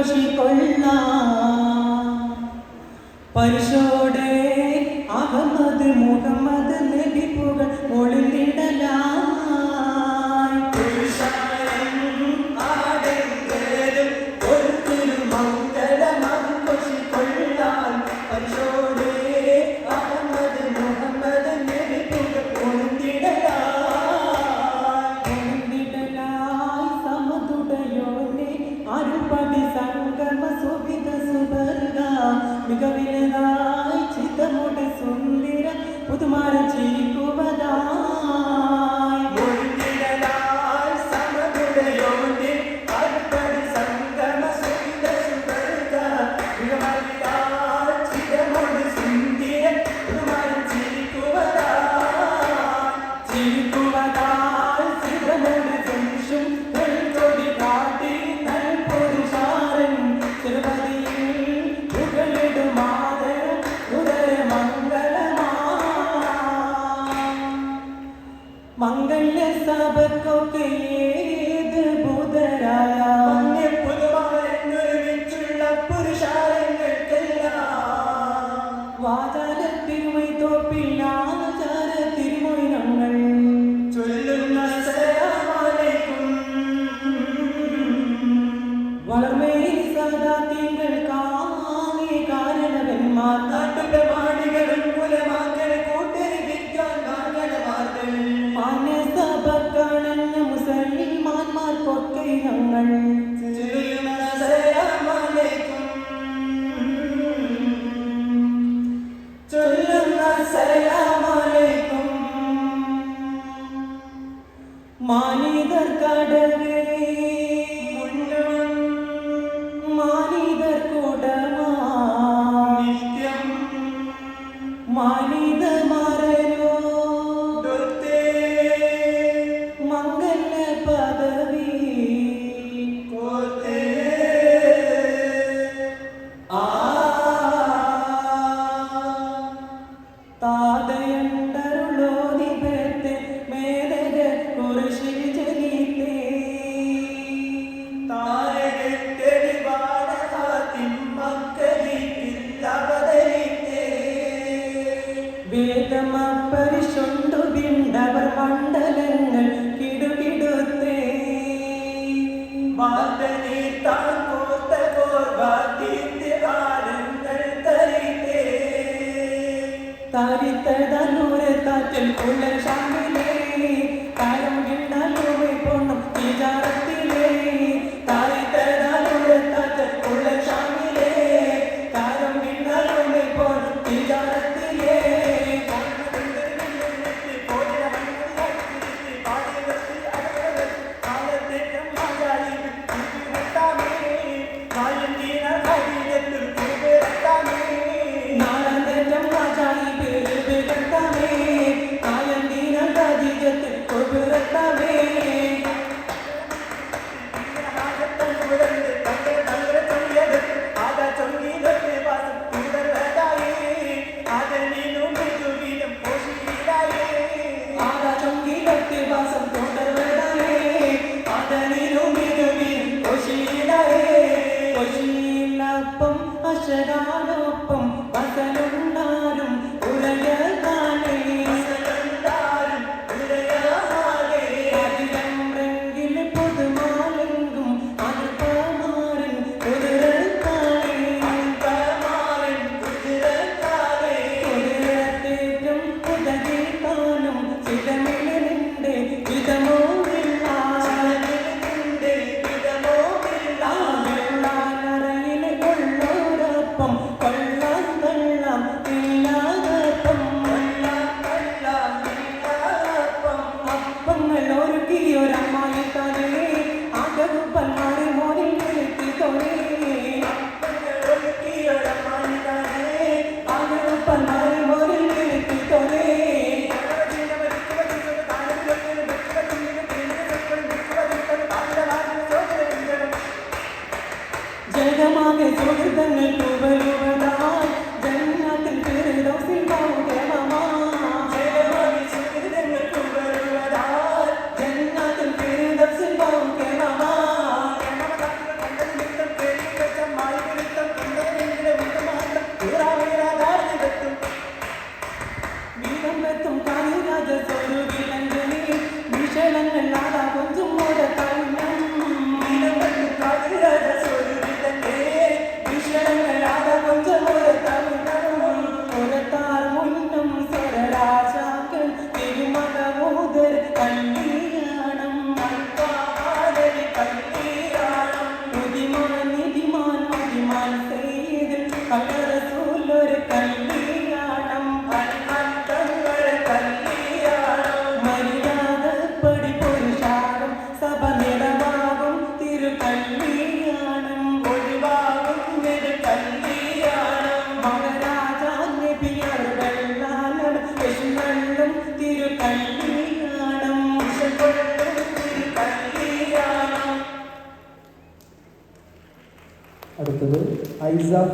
खुशी कोल्ला പരിശോടെ അഹമ്മദ് മുഹമ്മദ് നബി പുകൾ ഒളിന്നിടലായി പുരുഷാരം ആടെങ്കിലും ഒരു തിരുമംഗളമം ഖുശി കൊള്ളാൻ പരിശോടെ അഹമ്മദ് മുഹമ്മദ് നബി പുകൾ ഒളിന്നിടലായി സമതുടയോനെ അരുപടി സംഗമ സുവിധ സുവർഗ മികവിലതായി ചിത്തമുടെ സുന്ദര പുതുമാര ചിരിക്കുവതായി ഒളിന്നിടലായി സമതുടയോനെ അരുപടി സംഗമ സുവിധ സുവർഗ മികവിലതായി ചിത്തമുടെ സുന്ദര പുതുമാര ചിരിക്കുവതായി ചിത്തമുടെ ജംഷും തൊടി കാട്ടി നൽ പുരുഷാരൻ തിരുപതിയിൽ പുകളിടുമാതര ഉദര മംഗല്യ സഭക്കൊക്കെ ഏത് ബുധരായ പുതുമാരൊരുമിച്ചുള്ള പുരുഷാരങ്ങൾക്കെല്ലാം വാചാല തിരുമൈ തോപ്പിൽ ആചാര തിരുമൊഴിനങ്ങൾ ചൊല്ലുന്ന സലാമലൈക്കും വളർമേരി സദാത്യങ്ങൾ കാവേ കാരണവന്മാർ നാട്ടുപ്രമാണികളും കുലമാക്കളെ കൂട്ടരിപ്പിക്കാൻ കാരണമാർകൾ മാന്യസഭക്കണഞ്ഞ മുസൽമാന്മാർക്കൊക്കെ ഞങ്ങൾ ചൊല്ലുന്ന സലാമലൈക്കും ചൊല്ലുന്ന സലാമലൈക്കും മാനിതർ കടവേ മാനിതർ കൂടമാ നിത്യം മാനിത മരനോ മംഗല്യ പദവി കോത്തേ താതയണ്ടരുളോ നിബത്തെ മേലക കുറിശി ജനീതേ താരകത്തെടി വാടഹാത്തിൻ മക്കളില്ലവതരിത്തേ വേദമ പരിശുണ്ടു വിണ്ടവർ മണ്ഡലങ്ങൾ കിടുകിടുത്തേ വാദനീ താൻ കോർത്ത കോർവാത്തിൻ്റെ ആനന്ദൾ തരിത്തേ താരിത്തടലൂരെ താറ്റിൽ കുള്ളൻ ഷാമിലേ താരം കിണ്ണലൂരെ പൊണ്ണം വിചാരത്തിലേ താരിത്തടലൂരെ താറ്റിൽ കുള്ളൻ ഷാമിലേ താരം കിണ്ണലൂരെ പൊണ്ണം വിചാരത്തിലേ അശരാനൊപ്പം വസലുണ്ടാരും ഉരയാലേ അതിലമ്രെങ്കിൽ പുതുമാലെങ്കും അൽപമാരൻ കുതിരത്താലേ കുതിരത്തേറ്റം ഉദകിത്താനും ചിതമിലിന്റെ ചിതമോ ജഗമാകെ സുഹൃതങ്ങൾ പുകഴുവതാൽ ജന്മത്തിൽ പെരുദോസിൽ പൗരമമാ ജഗമാകെ സുഹൃതങ്ങൾ പുകഴുവതാൽ ജന്മത്തിൽ പെരുദോസിൽ പൗരമമാ അടുത്തത് ഐസ